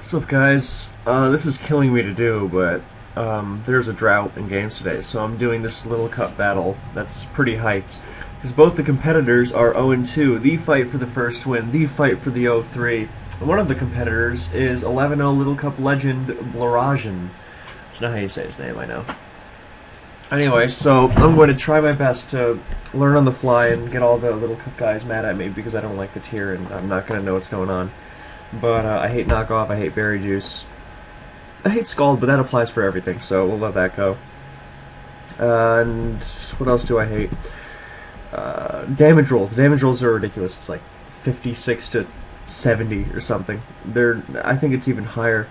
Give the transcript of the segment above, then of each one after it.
What's up, guys? This is killing me to do, but there's a drought in games today, so I'm doing this little cup battle that's pretty hyped. Because both the competitors are 0-2, the fight for the first win, the fight for the 0-3. And one of the competitors is 11-0 Little Cup legend blarajan. That's not how you say his name, I know. Anyway, so I'm going to try my best to learn on the fly and get all the Little Cup guys mad at me because I don't like the tier and I'm not going to know what's going on. But I hate knockoff, I hate berry juice. I hate scald, but that applies for everything, so we'll let that go. And what else do I hate? Damage rolls. The damage rolls are ridiculous. It's like 56 to 70 or something. I think it's even higher.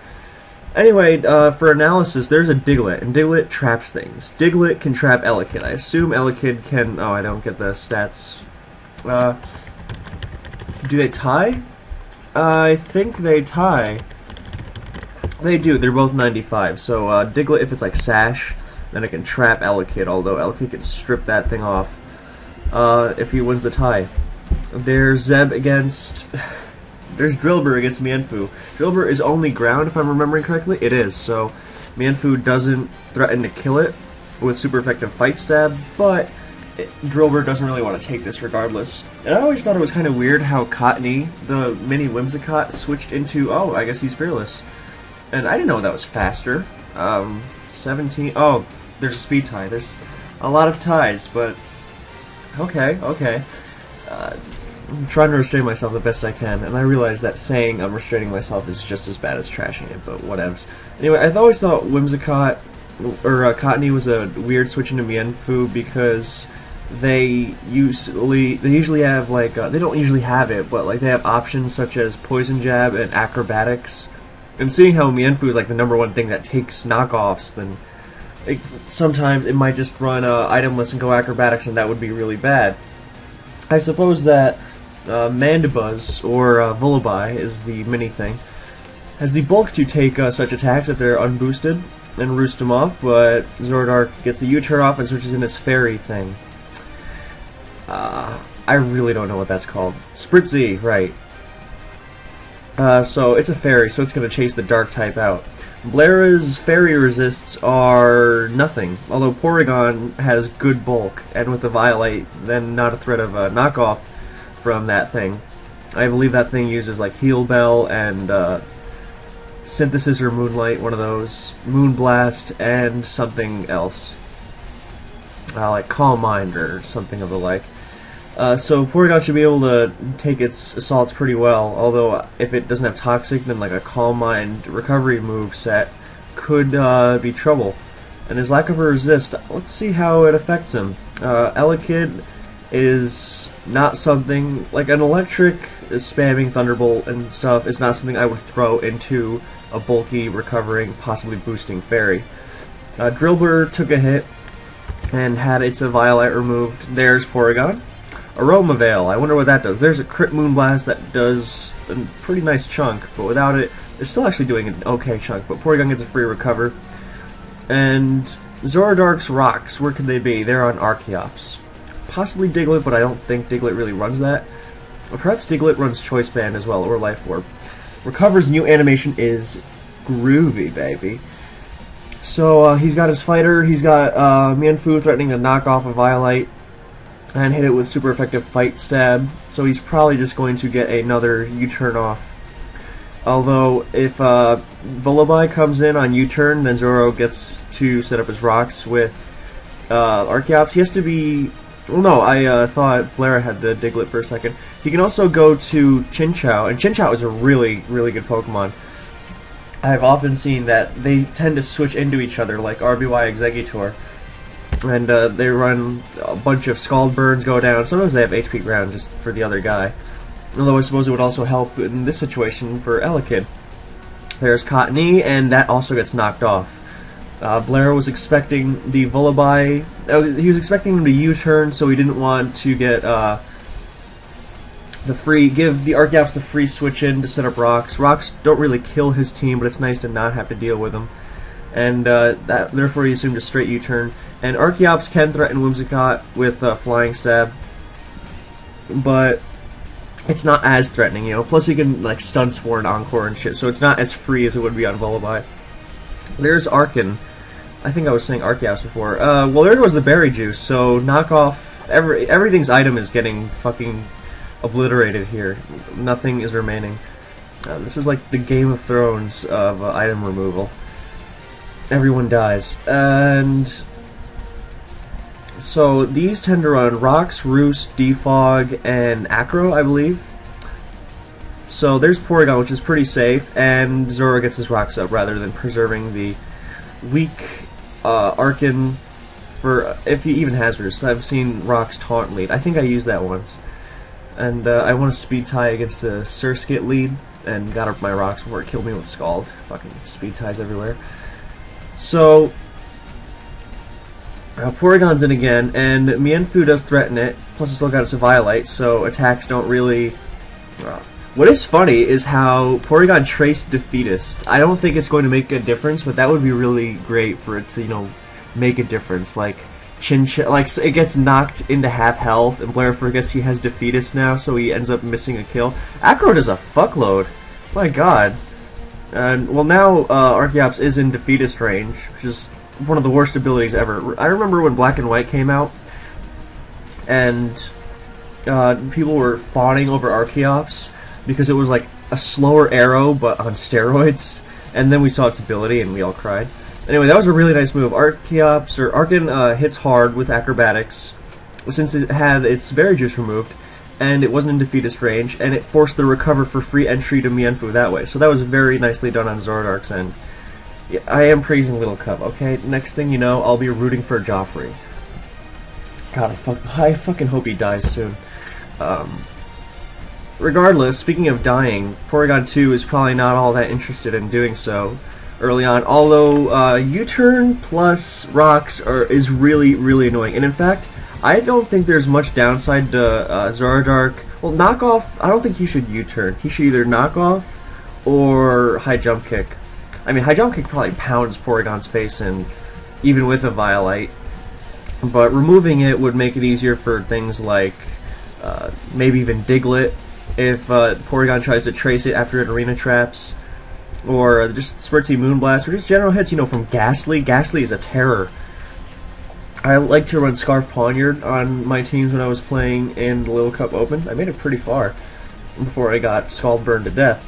Anyway, for analysis, there's a Diglett, and Diglett traps things. Diglett can trap Elekid. I assume Elekid can... Oh, I don't get the stats. Do they tie? I think they tie. They do. They're both 95. So Diglett, if it's like Sash, then it can trap Elekid, although Elekid can strip that thing off if he wins the tie. There's Zeb against... There's Drillbur against Mienfoo. Drillbur is only ground, if I'm remembering correctly. It is, so Mienfoo doesn't threaten to kill it with super effective Fight Stab, but Drillbur doesn't really want to take this regardless. And I always thought it was kind of weird how Cottony, the mini Whimsicott, switched into, oh, I guess he's Fearless. And I didn't know that was faster. 17, oh, there's a speed tie. There's a lot of ties, but okay. I'm trying to restrain myself the best I can, and I realize that saying I'm restraining myself is just as bad as trashing it, but whatevs. Anyway, I've always thought Whimsicott, or Cottony, was a weird switch into Mienfoo because they usually have, like, they don't usually have it, but, like, they have options such as Poison Jab and Acrobatics. And seeing how Mienfoo is, like, the #1 thing that takes knockoffs, then sometimes it might just run itemless and go Acrobatics, and that would be really bad. I suppose that Mandibuzz, or Vullaby is the mini thing, has the bulk to take such attacks if they're unboosted and roost them off, but ZoroDark gets a U-turn off and switches in this fairy thing. I really don't know what that's called. Spritzy, right. So it's a fairy, so it's going to chase the dark type out. Blara's fairy resists are nothing, although Porygon has good bulk, and with the Violite, then not a threat of a knockoff from that thing. I believe that thing uses like Heal Bell and Synthesis or Moonlight, one of those, Moonblast, and something else. Like Calm Mind or something of the like. So Porygon should be able to take its assaults pretty well, although if it doesn't have Toxic, then like a Calm Mind recovery move set could be trouble. And his lack of a resist, let's see how it affects him. Elekid is not something, like an electric spamming Thunderbolt and stuff is not something I would throw into a bulky, recovering, possibly boosting fairy. Drillbur took a hit and had its Violite removed. There's Porygon. Aroma Veil, I wonder what that does. There's a Crit Moonblast that does a pretty nice chunk, but without it, it's still actually doing an okay chunk, but Porygon gets a free recover. And ZoroDark's Rocks, where could they be? They're on Archeops. Possibly Diglett, but I don't think Diglett really runs that. Or perhaps Diglett runs Choice Band as well, or Life Orb. Recover's new animation is groovy, baby. So he's got his fighter, he's got Mienfoo threatening to knock off a Violite and hit it with super effective Fight Stab, so he's probably just going to get another U-turn off. Although, if Vullaby comes in on U-turn, then Zoro gets to set up his rocks with Archeops. He has to be... Well, no, I thought Blara had the Diglett for a second. He can also go to Chinchou, and Chinchou is a really, really good Pokemon. I've often seen that they tend to switch into each other, like RBY Exeggutor. And they run a bunch of Scald Burns go down. Sometimes they have HP ground just for the other guy. Although I suppose it would also help in this situation for Elekid. There's Cottony, and that also gets knocked off. Blair was expecting the Vullaby. He was expecting him to U-turn, so he didn't want to get give the Archeops the free switch in to set up rocks. Rocks don't really kill his team, but it's nice to not have to deal with them. And therefore he assumed a straight U-turn. And Archeops can threaten Whimsicott with Flying Stab, but it's not as threatening, you know. Plus, you can like stun Spore and Encore and shit, so it's not as free as it would be on Volibile. There's Arkin. I think I was saying Arceus before. Well, there goes the Berry Juice. So knock off everything's item is getting fucking obliterated here. Nothing is remaining. This is like the Game of Thrones of item removal. Everyone dies, and so these tend to run Rocks, Roost, Defog, and Acro, I believe. So there's Porygon, which is pretty safe, and Zoro gets his Rocks up rather than preserving the weak Arkin for if he even has Roost. I've seen Rocks taunt lead. I think I used that once. And I won a speed tie against a Surskit lead and got up my Rocks before it killed me with Scald. Fucking speed ties everywhere. So Porygon's in again, and Mienfoo does threaten it, plus it's still got its Violite, so attacks don't really... What is funny is how Porygon traced Defeatist. I don't think it's going to make a difference, but that would be really great for it to, you know, make a difference. Like, like it gets knocked into half health, and Blair forgets he has Defeatist now, so he ends up missing a kill. Acro does a fuckload. My god. And, well, now Archeops is in Defeatist range, which is one of the worst abilities ever. I remember when Black and White came out, and people were fawning over Archeops because it was like a slower arrow but on steroids, and then we saw its ability and we all cried. Anyway, that was a really nice move. Archeops, or Arkin, hits hard with acrobatics since it had its Berry Juice removed, and it wasn't in Defeatist range, and it forced the recover for free entry to Mienfoo that way. So that was very nicely done on ZoroDark's end. Yeah, I am praising Little Cub, okay? Next thing you know, I'll be rooting for Joffrey. God, I fucking hope he dies soon. Regardless, speaking of dying, Porygon 2 is probably not all that interested in doing so early on, although U-turn plus Rocks is really, really annoying. And in fact, I don't think there's much downside to ZoroDark. Well, knock off, I don't think he should U-turn. He should either knock off or high jump kick. I mean, high jump kick probably pounds Porygon's face in, even with a Violite. But removing it would make it easier for things like maybe even Diglett if Porygon tries to trace it after it Arena Traps, or just Spritzee Moonblast, or just general hits, you know, from Ghastly. Ghastly is a terror. I like to run Scarf Poniard on my teams when I was playing in the Little Cup Open. I made it pretty far before I got Scald burned to death.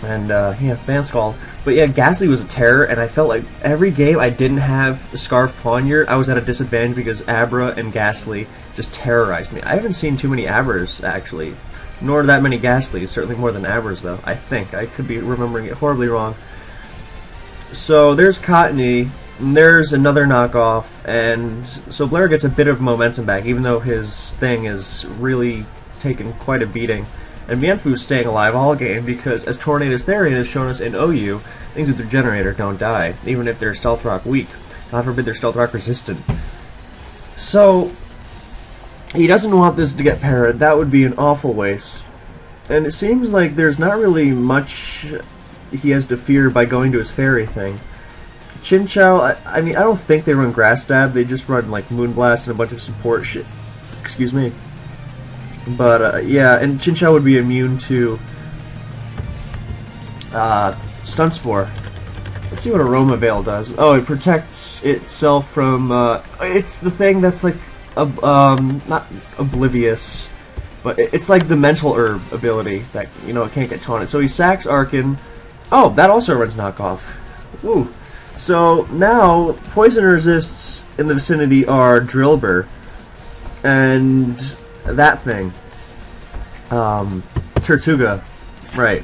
And, yeah, ban Scald. But yeah, Ghastly was a terror, and I felt like every game I didn't have Scarf Poniard, I was at a disadvantage because Abra and Ghastly just terrorized me. I haven't seen too many Abras, actually, nor that many Ghastlys, certainly more than Abras, though, I think. I could be remembering it horribly wrong. So there's Cottony, and there's another knockoff, and so Blair gets a bit of momentum back, even though his thing is really taken quite a beating. And Mienfoo's staying alive all game because, as Tornadus Therian has shown us in OU, things with their generator don't die, even if they're Stealth Rock weak. God forbid they're Stealth Rock resistant. So, he doesn't want this to get parried. That would be an awful waste. And it seems like there's not really much he has to fear by going to his fairy thing. Chinchou, I mean, I don't think they run Grass Stab. They just run, like, Moonblast and a bunch of support shit. Excuse me. But, yeah, and Chinchou would be immune to Stun Spore. Let's see what Aroma Veil does. Oh, it protects itself from, it's the thing that's like, not oblivious, but it's like the Mental Herb ability that, you know, it can't get taunted. So he sacks Arkin. Oh, that also runs knockoff. Woo. So now, poison resists in the vicinity are Drillbur and that thing. Tortuga. Right.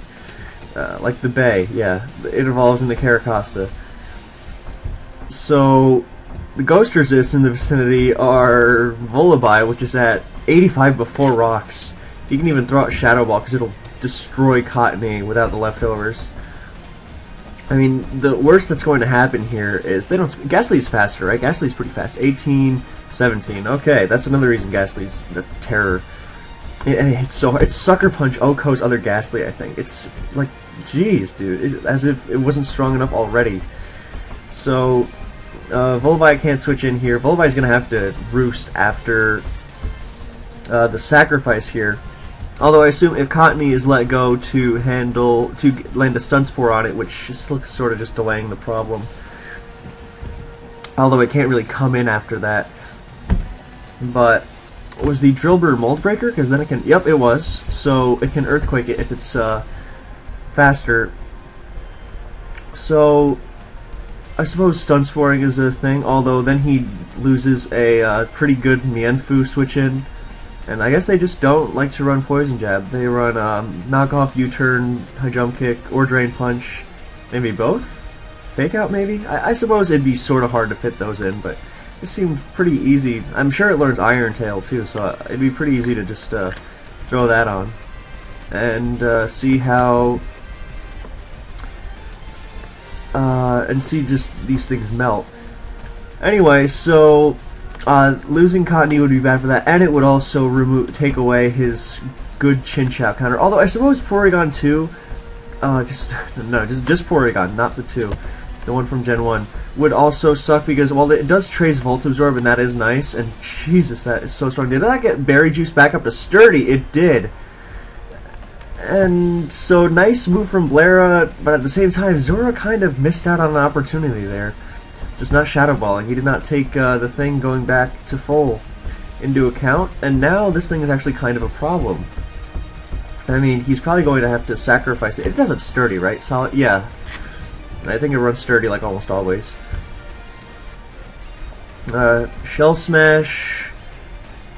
Like the Bay, yeah. It evolves into Caracosta. So, the ghost resists in the vicinity are Volibile, which is at 85 before Rocks. You can even throw out Shadow Ball because it'll destroy Cottony without the leftovers. I mean, the worst that's going to happen here is they don't. Ghastly's faster, right? Ghastly's pretty fast. 18, 17. Okay, that's another reason Ghastly's the terror. And it's so hard. It's Sucker Punch Oko's other Ghastly, I think. It's like, jeez, dude. As if it wasn't strong enough already. So, Volibile can't switch in here. Volibile's going to have to roost after the sacrifice here. Although I assume if Cottony is let go to land a Stun Spore on it, which just looks sort of just delaying the problem. Although it can't really come in after that. But was the Drillbur Mold Breaker? Because then it can. Yep, it was. So it can Earthquake it if it's faster. So I suppose Stun Sporing is a thing. Although then he loses a pretty good Mienfoo switch in. And I guess they just don't like to run Poison Jab. They run Knockoff, U-Turn, High Jump Kick, or Drain Punch. Maybe both? Fake Out, maybe? I suppose it'd be sort of hard to fit those in, but it seemed pretty easy. I'm sure it learns Iron Tail, too, so it'd be pretty easy to just throw that on. And see how... and see just these things melt. Anyway, so... losing Cottony would be bad for that, and it would also take away his good Chinchou counter. Although I suppose Porygon 2, just Porygon, not the 2, the one from Gen 1, would also suck because, well, it does trace Volt Absorb, and that is nice, and Jesus, that is so strong. Did that get Berry Juice back up to Sturdy? It did. And so, nice move from Blara, but at the same time, Zoro kind of missed out on an opportunity there. Just not Shadow Balling. He did not take the thing going back to full into account, and now this thing is actually kind of a problem. I mean, he's probably going to have to sacrifice it. It does have Sturdy, right? Solid? Yeah. I think it runs Sturdy like almost always. Shell Smash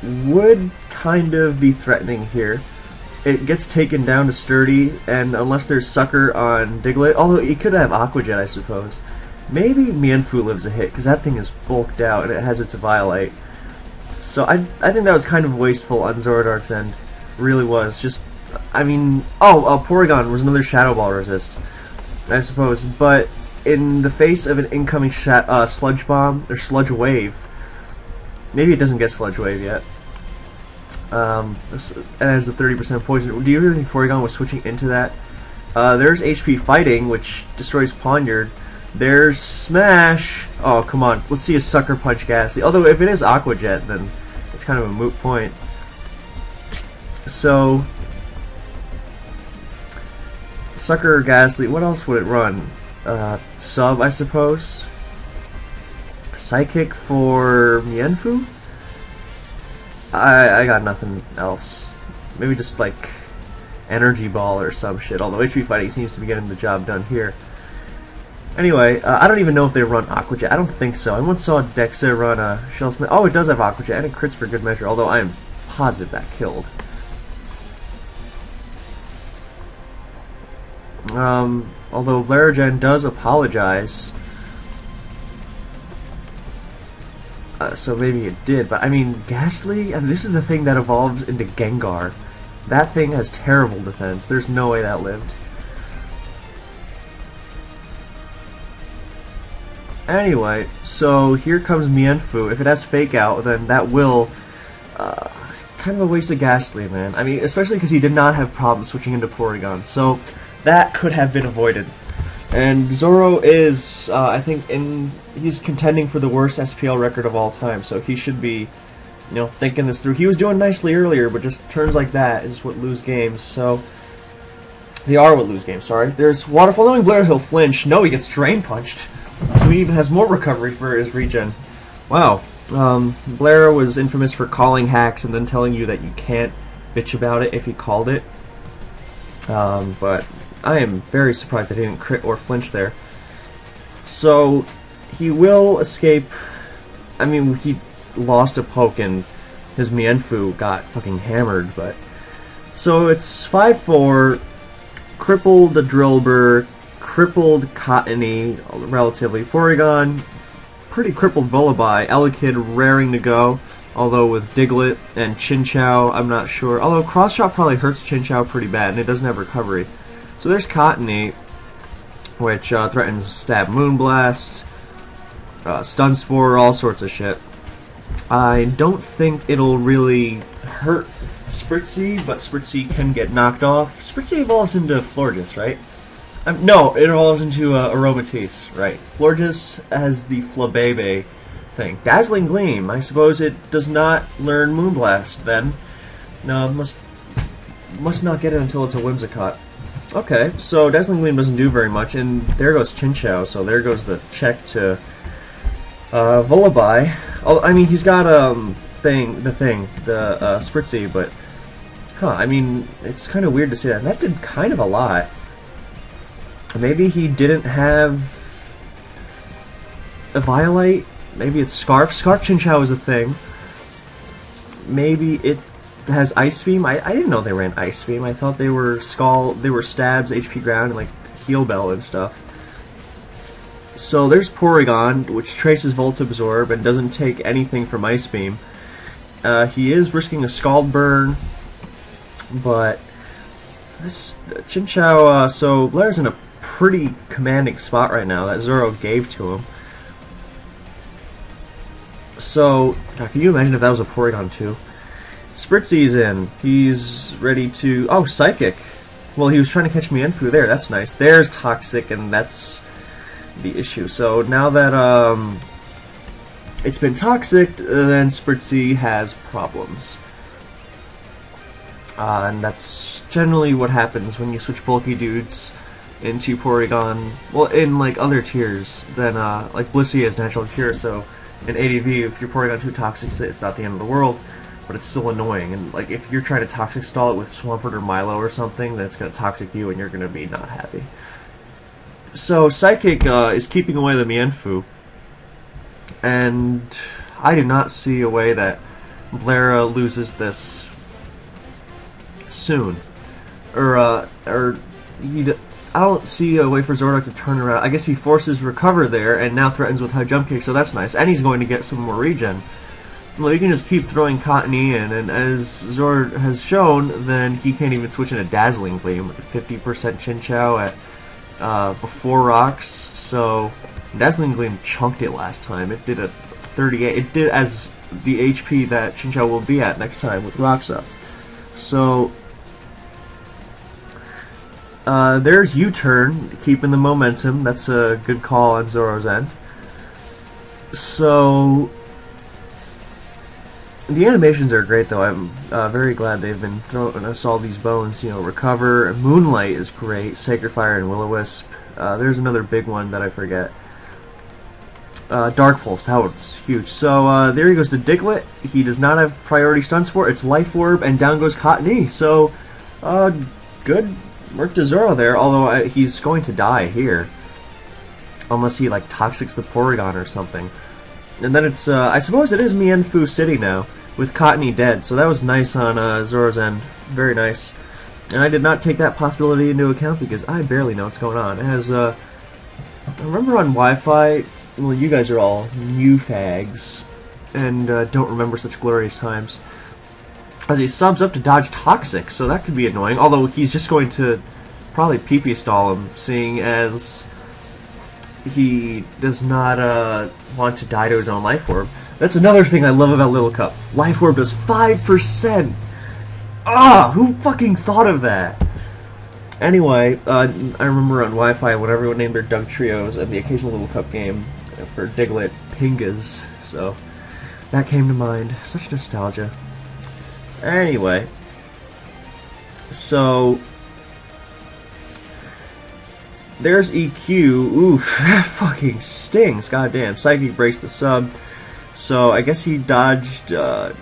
would kind of be threatening here. It gets taken down to Sturdy, and unless there's Sucker on Diglett, although he could have Aqua Jet, I suppose. Maybe Mienfoo lives a hit, because that thing is bulked out and it has its Violite. So I think that was kind of wasteful on ZoroDark's end. Really was. Just, I mean... Porygon was another Shadow Ball resist, I suppose. But in the face of an incoming Sludge Bomb, or Sludge Wave... Maybe it doesn't get Sludge Wave yet. It has the 30% poison. Do you really think Porygon was switching into that? There's HP Fighting, which destroys Pawniard. There's Smash! Oh, come on. Let's see a Sucker Punch Ghastly. Although, if it is Aqua Jet, then it's kind of a moot point. So... Sucker Ghastly. What else would it run? Sub, I suppose? Psychic for Mienfoo? I got nothing else. Maybe just, like, Energy Ball or some shit. Although HP Fighting seems to be getting the job done here. Anyway, I don't even know if they run Aqua Jet. I don't think so. I once saw Dexa run a Shell Smash. Oh, it does have Aqua Jet, and it crits for good measure, although I am positive that killed. Although blarajan does apologize. So maybe it did, but I mean, Ghastly? I mean, this is the thing that evolves into Gengar. That thing has terrible defense. There's no way that lived. Anyway, so here comes Mienfoo. If it has Fake Out, then that will... kind of a waste of Ghastly, man. I mean, especially because he did not have problems switching into Porygon. So, that could have been avoided. And Zoro is, I think, he's contending for the worst SPL record of all time. So he should be, you know, thinking this through. He was doing nicely earlier, but just turns like that is what lose games. So, they are what lose games, sorry. There's Waterfall. Knowing Blair, he'll flinch. No, he gets Drain Punched. So he even has more recovery for his regen. Wow. Blair was infamous for calling hacks and then telling you that you can't bitch about it if he called it. But I am very surprised that he didn't crit or flinch there. So he will escape. I mean, he lost a poke and his Mienfoo got fucking hammered, but... So it's 5-4, crippled the Drillbur, crippled Cottony, relatively. Porygon, pretty crippled Vullaby. Elekid raring to go, although with Diglett and Chinchou, I'm not sure. Although Cross Chop probably hurts Chinchou pretty bad, and it doesn't have recovery. So there's Cottony, which threatens Stab Moonblast, Stun Spore, all sorts of shit. I don't think it'll really hurt Spritzy, but Spritzy can get knocked off. Spritzy evolves into Florges, right? No, it evolves into Aromatisse, right. Florges has the Flabebe thing. Dazzling Gleam, I suppose it does not learn Moonblast then. No, it must must not get it until it's a Whimsicott. Okay, so Dazzling Gleam doesn't do very much, and there goes Chinchou, so there goes the check to Vullaby. Oh, I mean, he's got the Spritzy, but I mean, it's kind of weird to say that. That did kind of a lot. Maybe he didn't have a Violite. Maybe it's Scarf. Scarf Chinchou is a thing. Maybe it has Ice Beam. I didn't know they ran Ice Beam. I thought they were Stabs, HP Ground, and like Heal Bell and stuff. So there's Porygon, which traces Volt Absorb and doesn't take anything from Ice Beam. He is risking a Scald Burn, but this Chinchou. So Blair's in a pretty commanding spot right now that Zoro gave to him. So, God, can you imagine if that was a Porygon too? Spritzy's in. He's ready to... Oh, Psychic. Well, he was trying to catch Mienfoo there. That's nice. There's Toxic, and that's the issue. So now that it's been Toxic, then Spritzy has problems. And that's generally what happens when you switch bulky dudes into Porygon. Well, in like other tiers than like Blissey has Natural Cure, so in ADV, if your Porygon too toxic, it's not the end of the world, but it's still annoying. And like if you're trying to toxic stall it with Swampert or Milo or something, then it's going to toxic you and you're going to be not happy. So Psychic is keeping away the Mienfoo, and I do not see a way that Blara loses this soon. I don't see a way for ZoroDark to turn around. I guess he forces Recover there, and now threatens with High Jump Kick, so that's nice. And he's going to get some more regen. Well, you can just keep throwing Cottony in, and as Zord has shown, then he can't even switch into Dazzling Gleam. 50% Chinchou at before Rocks, so Dazzling Gleam chunked it last time. It did a 38. It did as the HP that Chinchou will be at next time with Rocks up. So there's U-turn, keeping the momentum. That's a good call on Zoro's end. So the animations are great, though. I'm very glad they've been throwing us all these bones. You know, Recover, Moonlight is great, Sacred Fire, and Will-O-Wisp. There's another big one that I forget. Dark Pulse, that one's huge. So there he goes to Diglett. He does not have priority stuns for it. It's Life Orb, and down goes Cottony. So good work to Zoro there, although he's going to die here. Unless he, like, Toxics the Porygon or something. And then it's, I suppose it is Mienfoo City now, with Cottony dead. So that was nice on Zoro's end. Very nice. And I did not take that possibility into account because I barely know what's going on. As, I remember on Wi-Fi, well, you guys are all new fags, and don't remember such glorious times. As he subs up to dodge Toxic, so that could be annoying. Although he's just going to probably PP stall him, seeing as he does not want to die to his own Life Orb. That's another thing I love about Little Cup. Life Orb does 5%! Ah! Who fucking thought of that? Anyway, I remember on Wi-Fi when everyone named their Doug Trios and the occasional Little Cup game for Diglett, Pingas. So that came to mind. Such nostalgia. Anyway, so there's EQ. Oof, that fucking stings. Goddamn. Psychic breaks the sub. So I guess he dodged an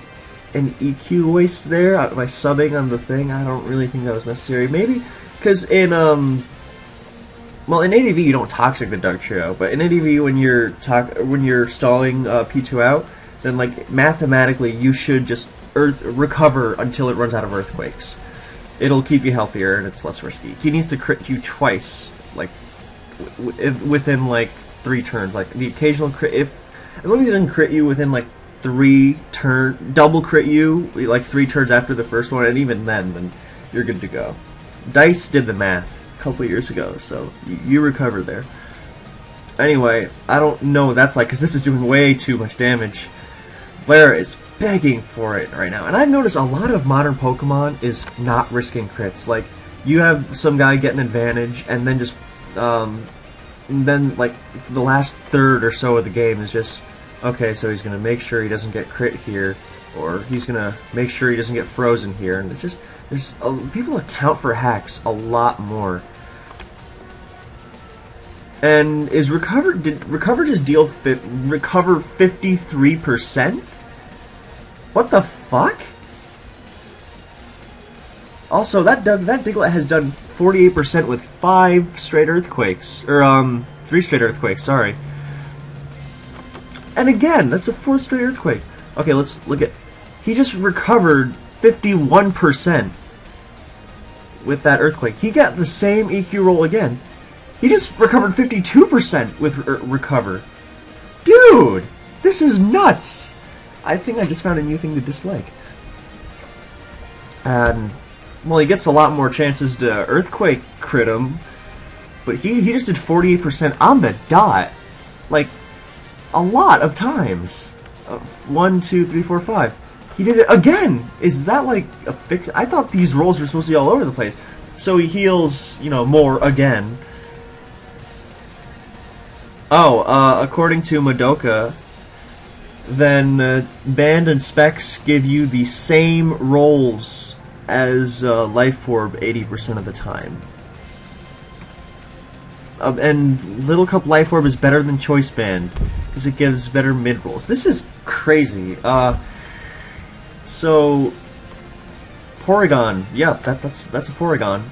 EQ waste there by subbing on the thing. I don't really think that was necessary. Maybe because in well, in ADV you don't toxic the Dark Trio, but in ADV when you're stalling P2 out, then like mathematically you should just recover until it runs out of Earthquakes. It'll keep you healthier and it's less risky. He needs to crit you twice, like within like 3 turns. Like the occasional crit, as long as he doesn't crit you within like 3 turns, double crit you like 3 turns after the first one, and even then you're good to go. Dice did the math a couple years ago, so you recover there. Anyway, I don't know what that's like because this is doing way too much damage. Blair is begging for it right now, and I've noticed a lot of modern Pokemon is not risking crits. Like you have some guy get an advantage, and then just then like the last third or so of the game is just okay. So he's gonna make sure he doesn't get crit here, or he's gonna make sure he doesn't get frozen here, and it's just There's people account for hacks a lot more. And is recover? Did recover just deal recover 53%? What the fuck? Also, that Diglett has done 48% with 5 straight earthquakes, or 3 straight earthquakes. Sorry. And again, that's a 4th straight earthquake. Okay, let's look at. He just recovered 51% with that earthquake. He got the same EQ roll again. He just recovered 52% with recover. Dude, this is nuts. I think I just found a new thing to dislike. And well, he gets a lot more chances to earthquake crit him, but he just did 48% on the dot, like a lot of times. 1, 2, 3, 4, 5. He did it again. Is that like a fix? I thought these rolls were supposed to be all over the place. So he heals, you know, more again. Oh, according to Madoka, then Band and Specs give you the same rolls as Life Orb 80% of the time. And Little Cup Life Orb is better than Choice Band because it gives better mid rolls. This is crazy. So Porygon, yeah, that's a Porygon.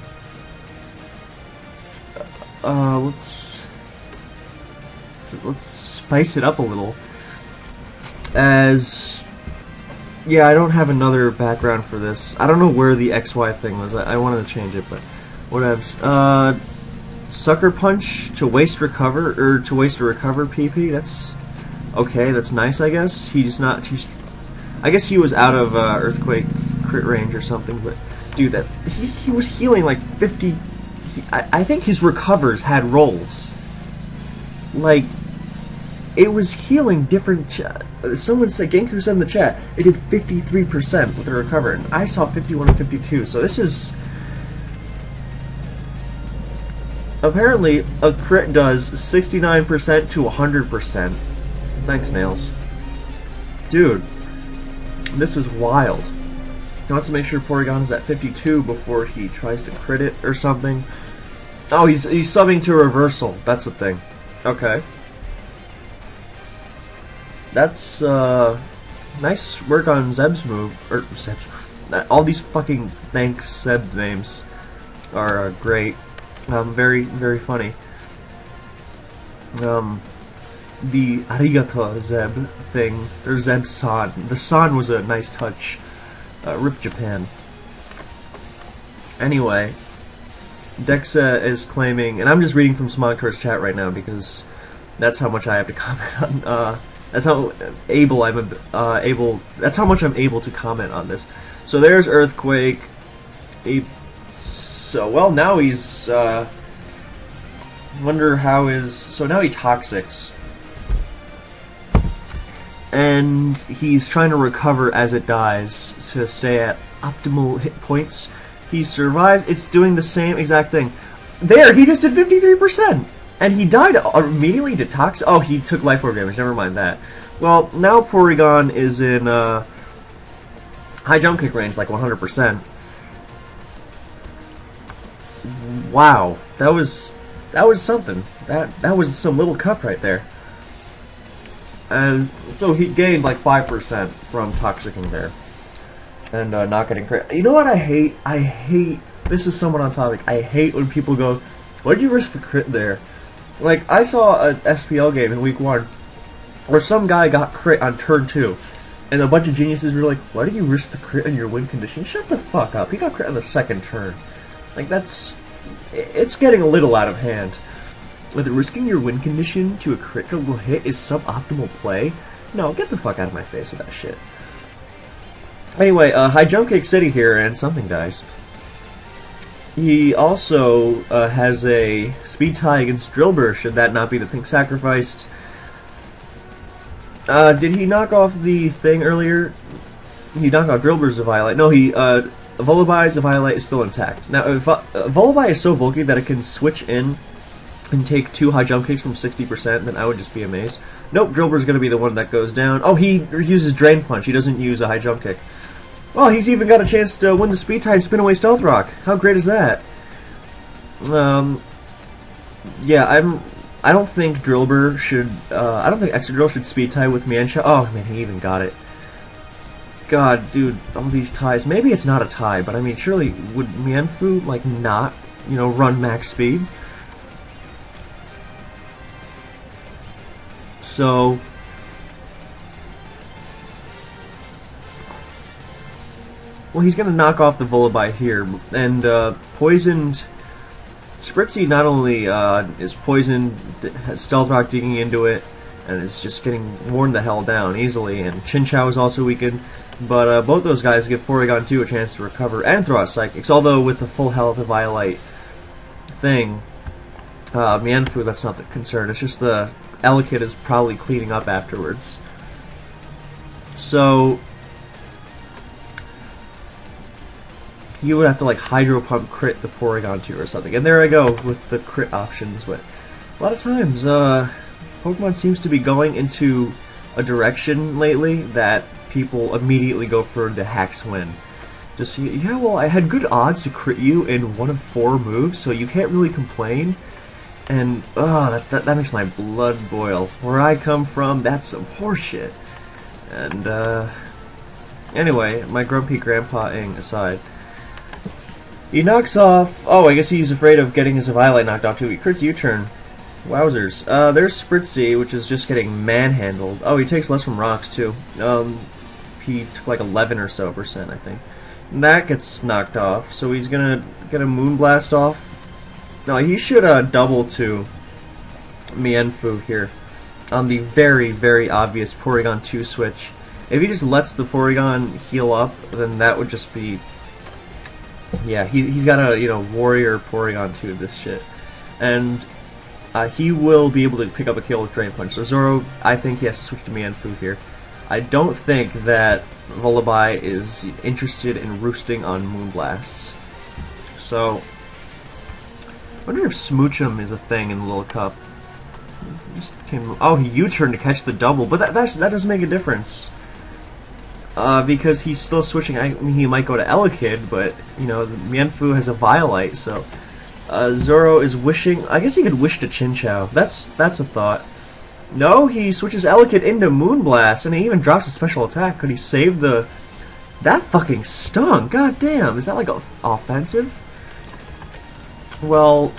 Let's spice it up a little. As yeah, I don't have another background for this. I don't know where the XY thing was. I wanted to change it, but whatevs. Sucker Punch to waste recover, or to waste a recover PP. That's okay. That's nice, I guess. I guess he was out of earthquake crit range or something. But dude, that he was healing like 50. I think his recovers had rolls. Like it was healing different. Someone said, Genku said in the chat, it did 53% with the recover, and I saw 51 and 52. So this is. Apparently, a crit does 69% to 100%. Thanks, Nails. Dude, this is wild. He wants to make sure Porygon is at 52 before he tries to crit it or something. Oh, he's subbing to reversal. That's the thing. Okay. That's, nice work on Zeb's move. Or, Zeb's move. All these fucking thanks Zeb names are great. Very, very funny. The Arigato Zeb thing, or Zeb-san. The san was a nice touch. RIP Japan. Anyway, Dexa is claiming, and I'm just reading from Smogtor's chat right now because that's how much I have to comment on. That's how that's how much I'm able to comment on this. So there's Earthquake. So, well, now he's, wonder how his, so now he Toxics. And he's trying to recover as it dies to stay at optimal hit points. He survives, it's doing the same exact thing. There, he just did 53%! And he died immediately to Toxic. Oh, he took Life Orb damage, never mind that. Well, now Porygon is in, high jump kick range, like 100%. Wow, that was something. That was some little cup right there. And so he gained like 5% from Toxicing there, and not getting crit. You know what I hate? I hate. This is somewhat on topic. I hate when people go, "Why'd you risk the crit there?" Like I saw an SPL game in week 1 where some guy got crit on turn 2, and a bunch of geniuses were like, "Why did you risk the crit in your win condition?" Shut the fuck up. He got crit on the 2nd turn. Like it's getting a little out of hand. Whether risking your win condition to a critical hit is suboptimal play? No, get the fuck out of my face with that shit. Anyway, High Jump Kick City here, and something dies. He also has a speed tie against Drillbur, should that not be the thing sacrificed. Did he knock off the thing earlier? He knocked off Drillbur's Eviolite. No, he, Volibai's Eviolite is still intact. Now, if Volibai is so bulky that it can switch in and take 2 high jump kicks from 60%, then I would just be amazed. Nope, Drillbur's going to be the one that goes down. Oh, he uses Drain Punch. He doesn't use a high jump kick. Oh, he's even got a chance to win the Speed Tie and spin away Stealth Rock. How great is that? Yeah, I don't think Drillbur should. I don't think Excadrill should Speed Tie with Mienshao. Oh man, he even got it. God, dude, all these ties. Maybe it's not a tie, but I mean, surely would Mienfoo like not, you know, run max speed? So. Well, he's gonna knock off the Volibite here, and poisoned. Spritzy not only is poisoned, has Stealth Rock digging into it, and is just getting worn the hell down easily, and Chinchou is also weakened, but both those guys give Porygon 2 a chance to recover and throw out Psychics, although with the full health of Violite thing, Mienfoo, that's not the concern, it's just the Elekid is probably cleaning up afterwards. So, you would have to like Hydro Pump crit the Porygon 2 or something. And there I go with the crit options, but a lot of times Pokemon seems to be going into a direction lately that people immediately go for the Hacks win. Just, yeah, well, I had good odds to crit you in one of 4 moves, so you can't really complain. And, that makes my blood boil. Where I come from, that's some horseshit. And, anyway, my grumpy grandpa-ing aside. He knocks off... Oh, I guess he's afraid of getting his Violite knocked off too. He crits U-turn. Wowzers. There's Spritzy, which is just getting manhandled. Oh, he takes less from rocks, too. He took like 11 or so %, I think. And that gets knocked off, so he's gonna get a Moonblast off. No, he should double to Mienfoo here on the very, very obvious Porygon 2 switch. If he just lets the Porygon heal up, then that would just be... Yeah, he's got a, you know, Warrior Porygon 2 this shit. And he will be able to pick up a kill with Drain Punch. So Zoro, I think he has to switch to Mienfoo here. I don't think that Volibite is interested in roosting on Moonblasts. So, I wonder if Smoochum is a thing in the Little Cup. Oh, he U-turned to catch the double, but that doesn't make a difference. Because he's still switching. I mean, he might go to Elekid, but, you know, Mienfoo has a Violite, so... Zoro is wishing... I guess he could wish to Chinchou. That's a thought. No, he switches Elekid into Moonblast, and he even drops a special attack. Could he save the... That fucking stung! God damn, is that like offensive? Well...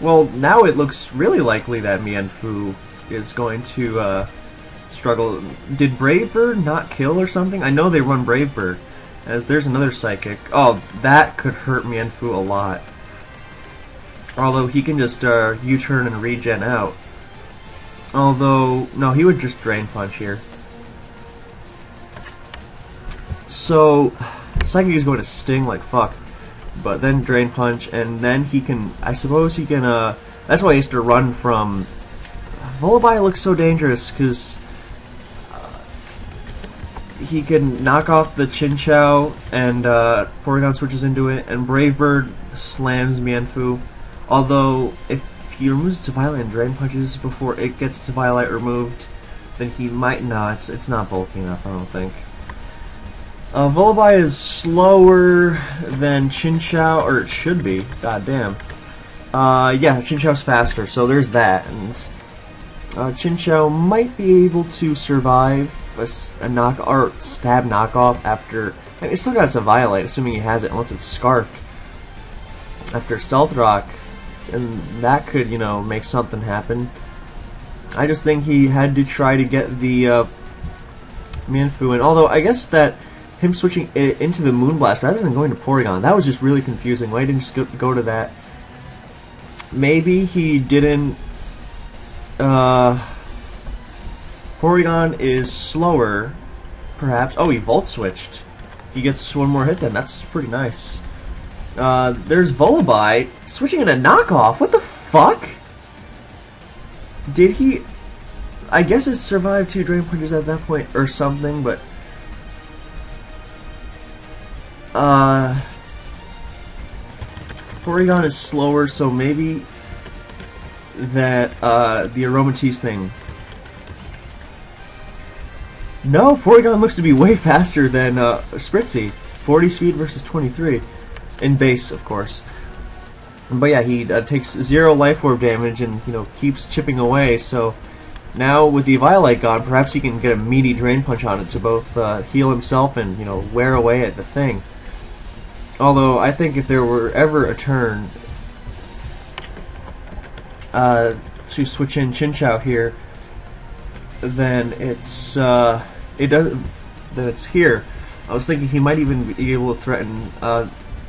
Well, now it looks really likely that Mienfoo is going to struggle. Did Brave Bird not kill or something? I know they run Brave Bird, as there's another Psychic. Oh, that could hurt Mienfoo a lot. Although he can just U-turn and regen out. Although, no, he would just Drain Punch here. So, Psychic is going to sting like fuck. But then Drain Punch, and then he can, I suppose he can, that's why he has to run from... Volibite looks so dangerous, because he can knock off the Chinchou, and Porygon switches into it, and Brave Bird slams Mienfoo. Although, if he removes its Violite and Drain Punches before it gets its Violite removed, then he might not. It's not bulky enough, I don't think. Volibite is slower than Chinchou, or it should be. God damn. Yeah, Chinchou's faster, so there's that. And Chinchou might be able to survive a knock or stab knockoff after. I mean, it's still got its Violite, assuming he has it, unless it's Scarfed after Stealth Rock, and that could, you know, make something happen. I just think he had to try to get the Mienfoo in. Although I guess that him switching it into the Moonblast rather than going to Porygon, that was just really confusing. Why didn't he just go to that? Maybe he didn't... Porygon is slower, perhaps. Oh, he Volt Switched. He gets one more hit then. That's pretty nice. There's Volibite switching in a knockoff. What the fuck? Did he... I guess it survived 2 Drain Punches at that point or something, but... Porygon is slower, so maybe that the Aromatisse thing No, Porygon looks to be way faster than Spritzy. 40 speed versus 23. In base, of course. But yeah, he takes 0 Life Orb damage and, you know, keeps chipping away, so now with the Violet gone, perhaps he can get a meaty Drain Punch on it to both heal himself and, you know, wear away at the thing. Although, I think if there were ever a turn to switch in Chinchou here, then it's here. I was thinking he might even be able to threaten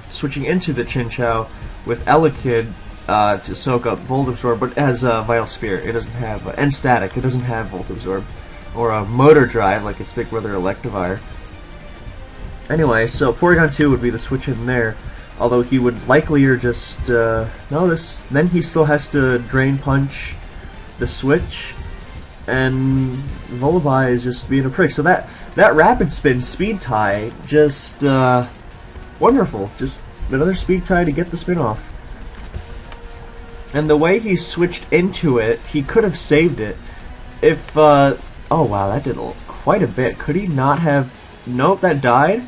switching into the Chinchou with Elekid to soak up Volt Absorb, but it has Vital Spirit. It doesn't have and Static. It doesn't have Volt Absorb or a Motor Drive like its big brother Electivire. Anyway, so Porygon 2 would be the switch in there. Although he would likelier just then he still has to Drain Punch the switch, and Volibile is just being a prick. So that Rapid Spin Speed Tie, just wonderful. Just another Speed Tie to get the spin off. And the way he switched into it, he could have saved it. If oh wow, that did quite a bit. Could he not have? Nope, that died.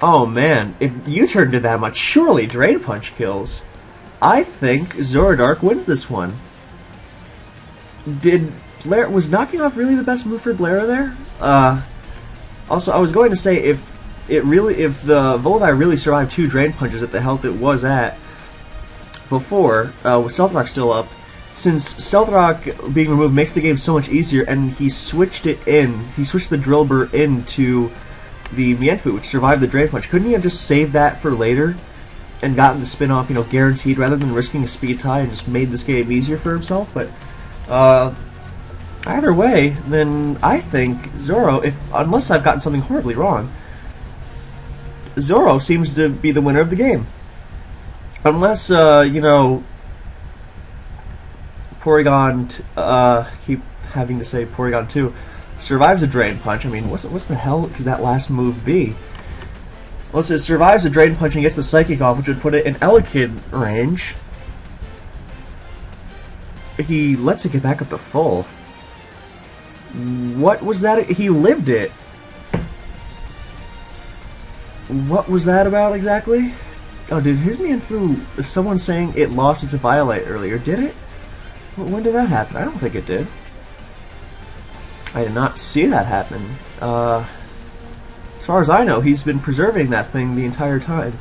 Oh man, if U-turn did that much, surely Drain Punch kills. I think ZoroDark wins this one. Was knocking off really the best move for Blara there? Also, I was going to say, if the Volibile really survived 2 Drain Punches at the health it was at before, with Stealth Rock still up, since Stealth Rock being removed makes the game so much easier, and he switched the Drill Burr into the Mienfoo, which survived the Drain Punch. Couldn't he have just saved that for later and gotten the spin off, you know, guaranteed, rather than risking a Speed Tie and just made this game easier for himself? But either way, then I think Zoro, unless I've gotten something horribly wrong, Zoro seems to be the winner of the game. Unless, you know, Porygon, keep having to say Porygon 2, survives a Drain Punch. I mean, what's the hell could that last move be? Unless it survives a Drain Punch and gets the Psychic off, which would put it in Elekid range. He lets it get back up to full. What was that? He lived it. What was that about exactly? Oh, did his Mienfoo... Someone saying it lost its Violet earlier. Did it? When did that happen? I don't think it did. I did not see that happen. As far as I know, he's been preserving that thing the entire time.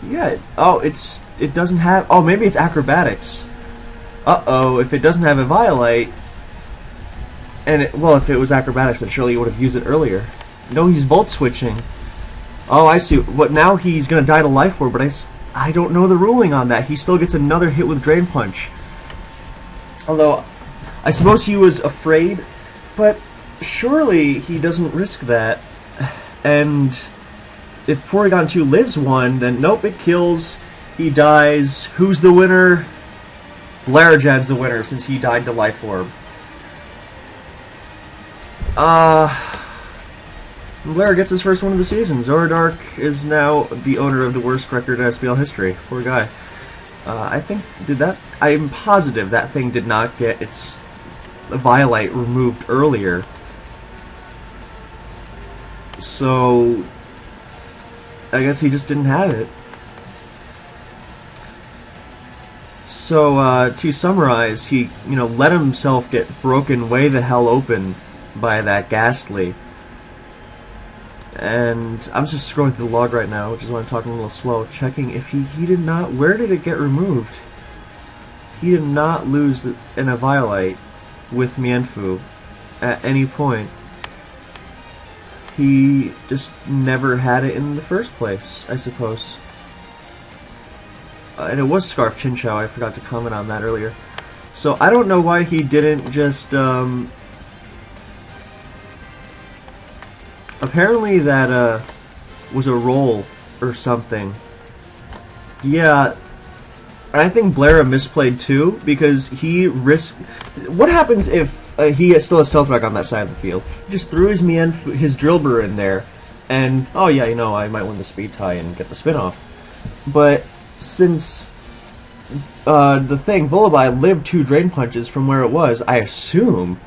Yeah. Oh, it doesn't have... Oh, maybe it's Acrobatics. Uh-oh, if it doesn't have a Violet... well, if it was Acrobatics, then surely you would have used it earlier. No, he's Volt Switching. Oh, I see. But now he's going to die to Life Orb, but I don't know the ruling on that. He still gets another hit with Drain Punch. Although, I suppose he was afraid, but surely he doesn't risk that. And if Porygon 2 lives one, then nope, it kills. He dies. Who's the winner? Blarajan's the winner, since he died to Life Orb. Blara gets his first win of the season. ZoroDark is now the owner of the worst record in SPL history. Poor guy. I think, I'm positive that thing did not get its Violet removed earlier. So, I guess he just didn't have it. So, to summarize, he, let himself get broken way the hell open by that Ghastly. And I'm just scrolling through the log right now, which is why I'm talking a little slow, checking if he did not... Where did it get removed? He did not lose in a Violet with Mienfoo at any point. He just never had it in the first place, I suppose. And it was Scarf Chinchou, I forgot to comment on that earlier. So I don't know why he didn't just... Apparently that was a roll or something. Yeah, I think Blara misplayed too, because he risked... What happens if he still has Stealth Rock on that side of the field? He just threw his Drill Burr in there, and, oh yeah, I might win the Speed Tie and get the spin-off. But since Volibile lived 2 Drain Punches from where it was, I assume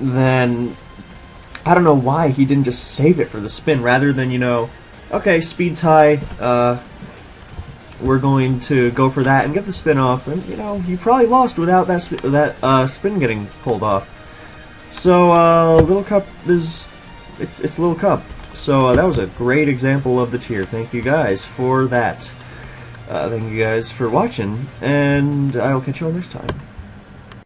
then I don't know why he didn't just save it for the spin rather than, you know, okay, speed tie, we're going to go for that and get the spin off, and, you know, you probably lost without that spin getting pulled off. So, Little Cup is, it's Little Cup. So, that was a great example of the tier. Thank you guys for that. Thank you guys for watching, and I will catch you all next time.